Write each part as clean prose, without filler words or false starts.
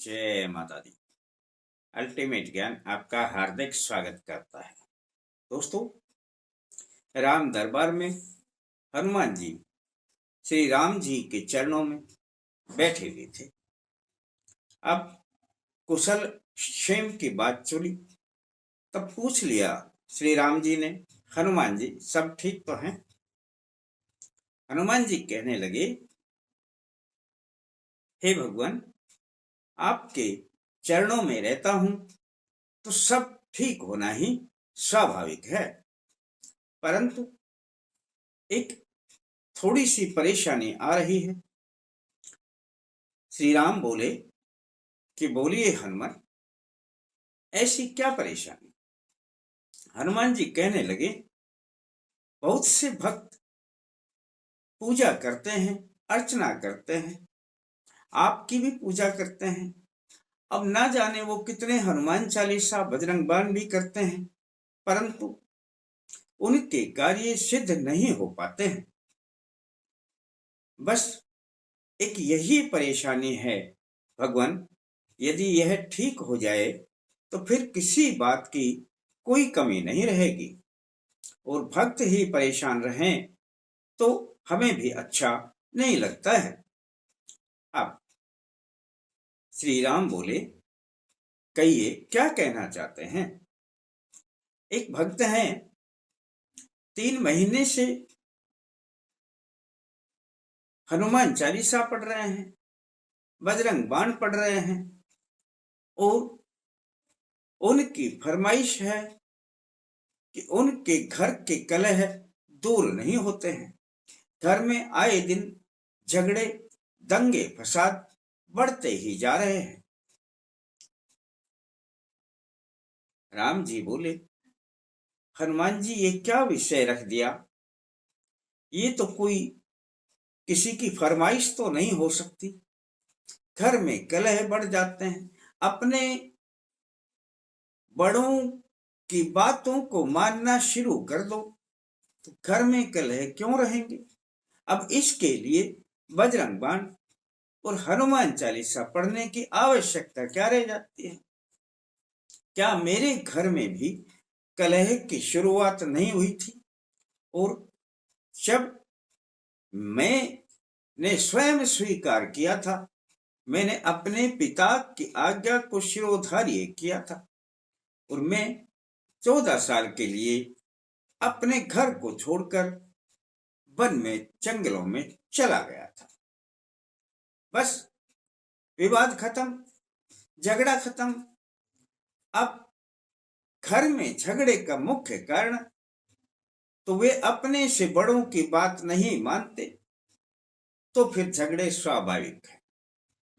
जय माता दी। अल्टीमेट ज्ञान आपका हार्दिक स्वागत करता है। दोस्तों, राम दरबार में हनुमान जी श्री राम जी के चरणों में बैठे हुए थे। अब कुशल क्षेम की बात चली, तब पूछ लिया श्री राम जी ने, हनुमान जी सब ठीक तो हैं? हनुमान जी कहने लगे, हे भगवान, आपके चरणों में रहता हूं तो सब ठीक होना ही स्वाभाविक है, परंतु एक थोड़ी सी परेशानी आ रही है। श्री राम बोले कि बोलिए हनुमान, ऐसी क्या परेशानी? हनुमान जी कहने लगे, बहुत से भक्त पूजा करते हैं, अर्चना करते हैं, आपकी भी पूजा करते हैं। अब ना जाने वो कितने हनुमान चालीसा बजरंग बाण भी करते हैं, परंतु उनके कार्य सिद्ध नहीं हो पाते हैं। बस एक यही परेशानी है भगवान, यदि यह ठीक हो जाए तो फिर किसी बात की कोई कमी नहीं रहेगी और भक्त ही परेशान रहें तो हमें भी अच्छा नहीं लगता है। अब श्री राम बोले, कहिए क्या कहना चाहते हैं? एक भक्त हैं, 3 महीने से हनुमान चालीसा पढ़ रहे हैं, बजरंग बाण पढ़ रहे हैं और उनकी फरमाइश है कि उनके घर के कलह दूर नहीं होते हैं। घर में आए दिन झगड़े, दंगे, फसाद बढ़ते ही जा रहे हैं। राम जी बोले, हनुमान जी ये क्या विषय रख दिया? ये तो कोई किसी की फरमाइश तो नहीं हो सकती। घर में कलह बढ़ जाते हैं। अपने बड़ों की बातों को मानना शुरू कर दो तो घर में कलह क्यों रहेंगे? अब इसके लिए बजरंग बाण और हनुमान चालीसा पढ़ने की आवश्यकता क्या रह जाती है? क्या मेरे घर में भी कलह की शुरुआत नहीं हुई थी? और जब मैंने स्वयं स्वीकार किया था, मैंने अपने पिता की आज्ञा को शिरोधार्य किया था और मैं 14 साल के लिए अपने घर को छोड़कर वन में, जंगलों में चला गया था। बस विवाद खत्म, झगड़ा खत्म। अब घर में झगड़े का मुख्य कारण तो वे अपने से बड़ों की बात नहीं मानते, तो फिर झगड़े स्वाभाविक है,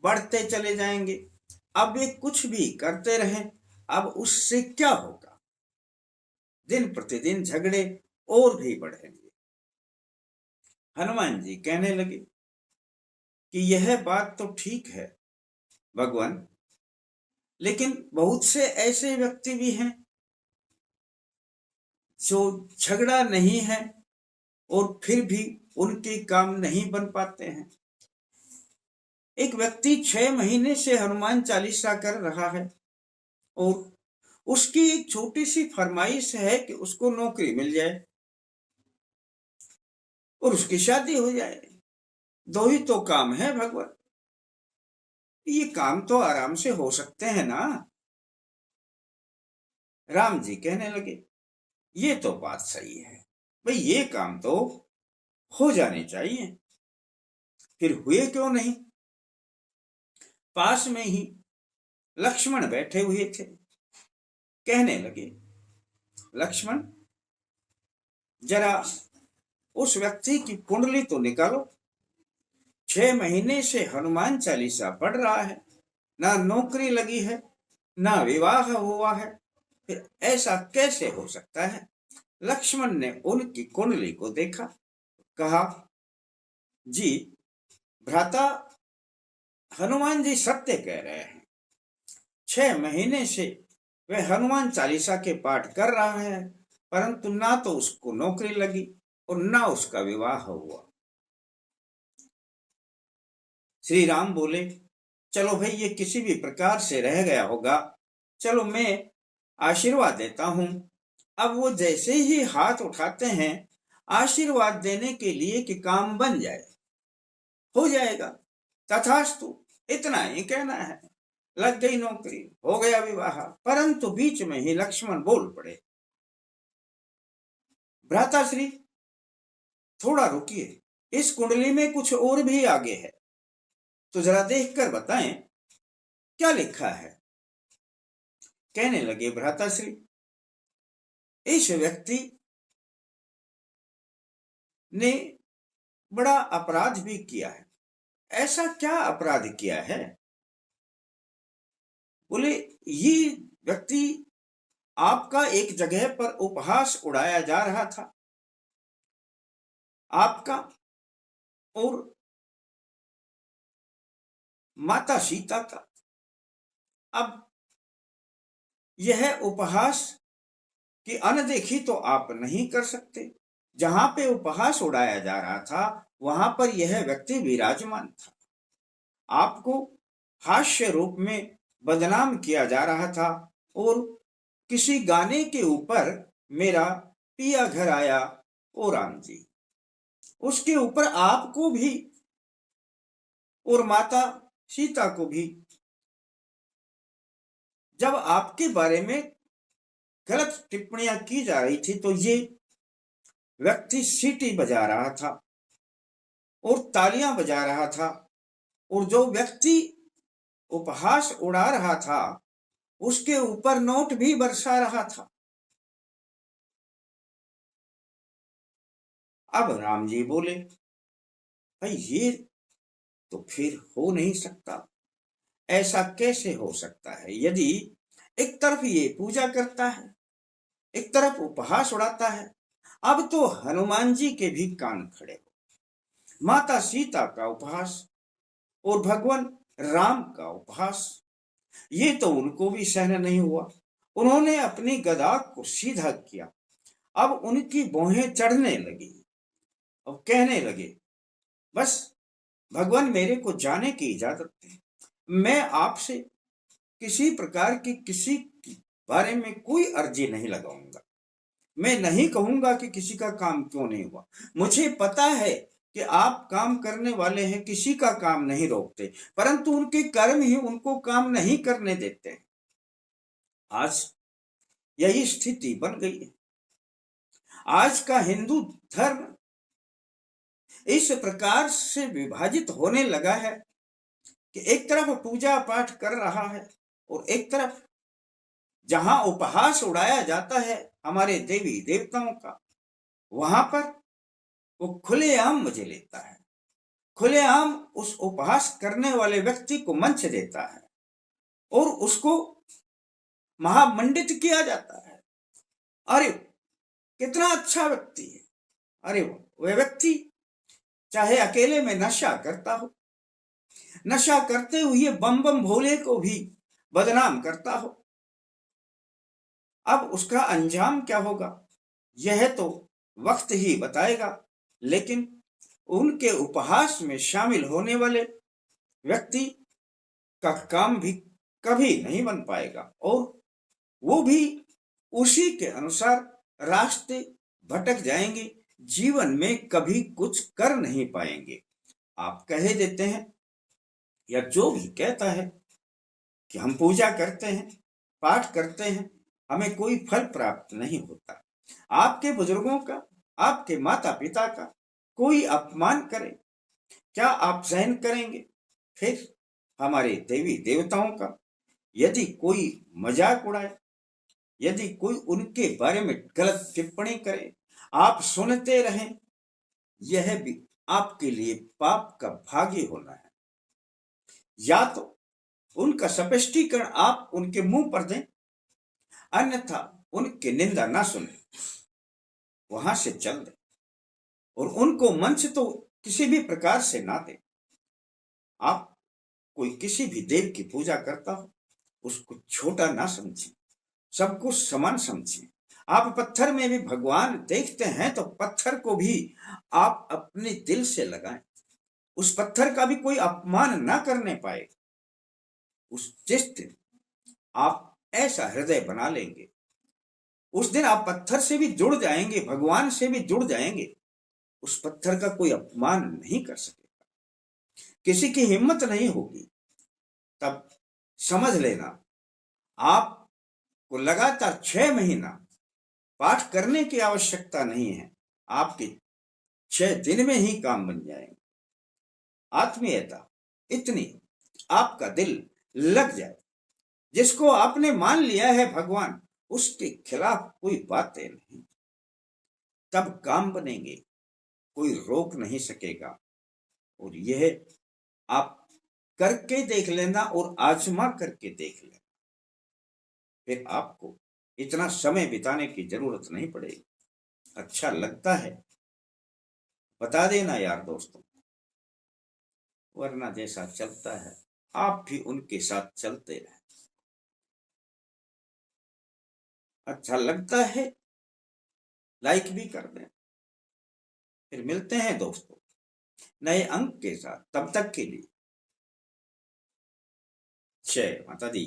बढ़ते चले जाएंगे। अब वे कुछ भी करते रहें, अब उससे क्या होगा? दिन प्रतिदिन झगड़े और भी बढ़ेंगे। हनुमान जी कहने लगे कि यह बात तो ठीक है भगवान, लेकिन बहुत से ऐसे व्यक्ति भी हैं जो झगड़ा नहीं है और फिर भी उनके काम नहीं बन पाते हैं। एक व्यक्ति 6 महीने से हनुमान चालीसा कर रहा है और उसकी एक छोटी सी फरमाइश है कि उसको नौकरी मिल जाए और उसकी शादी हो जाए। दो ही तो काम है भगवान, ये काम तो आराम से हो सकते हैं ना? राम जी कहने लगे, ये तो बात सही है भाई, ये काम तो हो जाने चाहिए, फिर हुए क्यों नहीं? पास में ही लक्ष्मण बैठे हुए थे। कहने लगे, लक्ष्मण, जरा उस व्यक्ति की कुंडली तो निकालो। 6 महीने से हनुमान चालीसा पढ़ रहा है, ना नौकरी लगी है, ना विवाह हुआ है, फिर ऐसा कैसे हो सकता है? लक्ष्मण ने उनकी कुंडली को देखा, कहा, जी भ्राता, हनुमान जी सत्य कह रहे हैं। 6 महीने से वह हनुमान चालीसा के पाठ कर रहा है, परंतु ना तो उसको नौकरी लगी और ना उसका विवाह हुआ। श्री राम बोले, चलो भाई ये किसी भी प्रकार से रह गया होगा, चलो मैं आशीर्वाद देता हूं। अब वो जैसे ही हाथ उठाते हैं आशीर्वाद देने के लिए कि काम बन जाए, हो जाएगा, तथास्तु, इतना ही कहना है। लग गई नौकरी, हो गया विवाह। परंतु बीच में ही लक्ष्मण बोल पड़े, भ्राताश्री थोड़ा रुकिए, इस कुंडली में कुछ और भी आगे है, तो जरा देखकर बताएं क्या लिखा है। कहने लगे, भ्राताश्री इस व्यक्ति ने बड़ा अपराध भी किया है। ऐसा क्या अपराध किया है? बोले, ये व्यक्ति आपका एक जगह पर उपहास उड़ाया जा रहा था, आपका और माता सीता का। अब यह उपहास की अनदेखी तो आप नहीं कर सकते। जहां पे उपहास उड़ाया जा रहा था वहां पर यह व्यक्ति विराजमान था, आपको हास्य रूप में बदनाम किया जा रहा था। और किसी गाने के ऊपर मेरा पिया घर आया ओ राम जी, उसके ऊपर आपको भी और माता सीता को भी जब आपके बारे में गलत टिप्पणियां की जा रही थी तो ये व्यक्ति सीटी बजा रहा था और तालियां बजा रहा था, और जो व्यक्ति उपहास उड़ा रहा था उसके ऊपर नोट भी बरसा रहा था। अब राम जी बोले, भाई ये तो फिर हो नहीं सकता, ऐसा कैसे हो सकता है? यदि एक तरफ ये पूजा करता है, एक तरफ उपहास उड़ाता है, अब तो हनुमान जी के भी कान खड़े हो। माता सीता का उपहास और भगवान राम का उपहास, ये तो उनको भी सहन नहीं हुआ। उन्होंने अपनी गदा को सीधा किया, अब उनकी भौहें चढ़ने लगी और कहने लगे, बस भगवान मेरे को जाने की इजाजत दे, मैं आपसे किसी प्रकार की किसी के बारे में कोई अर्जी नहीं लगाऊंगा। मैं नहीं कहूंगा कि किसी का काम क्यों नहीं हुआ। मुझे पता है कि आप काम करने वाले हैं, किसी का काम नहीं रोकते, परंतु उनके कर्म ही उनको काम नहीं करने देते हैं। आज यही स्थिति बन गई है। आज का हिंदू धर्म इस प्रकार से विभाजित होने लगा है कि एक तरफ पूजा पाठ कर रहा है और एक तरफ जहां उपहास उड़ाया जाता है हमारे देवी देवताओं का, वहां पर वो खुलेआम मजे लेता है, खुलेआम उस उपहास करने वाले व्यक्ति को मंच देता है और उसको महामंडित किया जाता है। अरे कितना अच्छा व्यक्ति है, अरे वह व्यक्ति चाहे अकेले में नशा करता हो, नशा करते हुए बम बम भोले को भी बदनाम करता हो, अब उसका अंजाम क्या होगा यह तो वक्त ही बताएगा। लेकिन उनके उपहास में शामिल होने वाले व्यक्ति का काम भी कभी नहीं बन पाएगा और वो भी उसी के अनुसार रास्ते भटक जाएंगे, जीवन में कभी कुछ कर नहीं पाएंगे। आप कह देते हैं या जो भी कहता है कि हम पूजा करते हैं, पाठ करते हैं, हमें कोई फल प्राप्त नहीं होता। आपके बुजुर्गों का, आपके माता पिता का कोई अपमान करे, क्या आप सहन करेंगे? फिर हमारे देवी देवताओं का यदि कोई मजाक उड़ाए, यदि कोई उनके बारे में गलत टिप्पणी करे, आप सुनते रहें, यह भी आपके लिए पाप का भागी होना है। या तो उनका स्पष्टीकरण आप उनके मुंह पर दें, अन्यथा उनकी निंदा ना सुने, वहां से चल दें और उनको मंच तो किसी भी प्रकार से ना दें। आप कोई किसी भी देव की पूजा करता हो उसको छोटा ना समझें, सबको समान समझें। आप पत्थर में भी भगवान देखते हैं तो पत्थर को भी आप अपने दिल से लगाएं, उस पत्थर का भी कोई अपमान ना करने पाए। जिस दिन आप ऐसा हृदय बना लेंगे, उस दिन आप पत्थर से भी जुड़ जाएंगे, भगवान से भी जुड़ जाएंगे। उस पत्थर का कोई अपमान नहीं कर सकेगा, किसी की हिम्मत नहीं होगी। तब समझ लेना, आपको लगातार 6 महीना पाठ करने की आवश्यकता नहीं है, आपके 6 दिन में ही काम बन जाएंगे। आत्मीयता इतनी, आपका दिल लग जाए, जिसको आपने मान लिया है भगवान, उसके खिलाफ कोई बातें नहीं, तब काम बनेंगे, कोई रोक नहीं सकेगा। और यह आप करके देख लेना और आजमा करके देख लेना, फिर आपको इतना समय बिताने की जरूरत नहीं पड़ेगी। अच्छा लगता है बता देना यार दोस्तों, वरना जैसा चलता है आप भी उनके साथ चलते रहे। अच्छा लगता है लाइक भी कर दें। फिर मिलते हैं दोस्तों नए अंक के साथ, तब तक के लिए जय माता दी।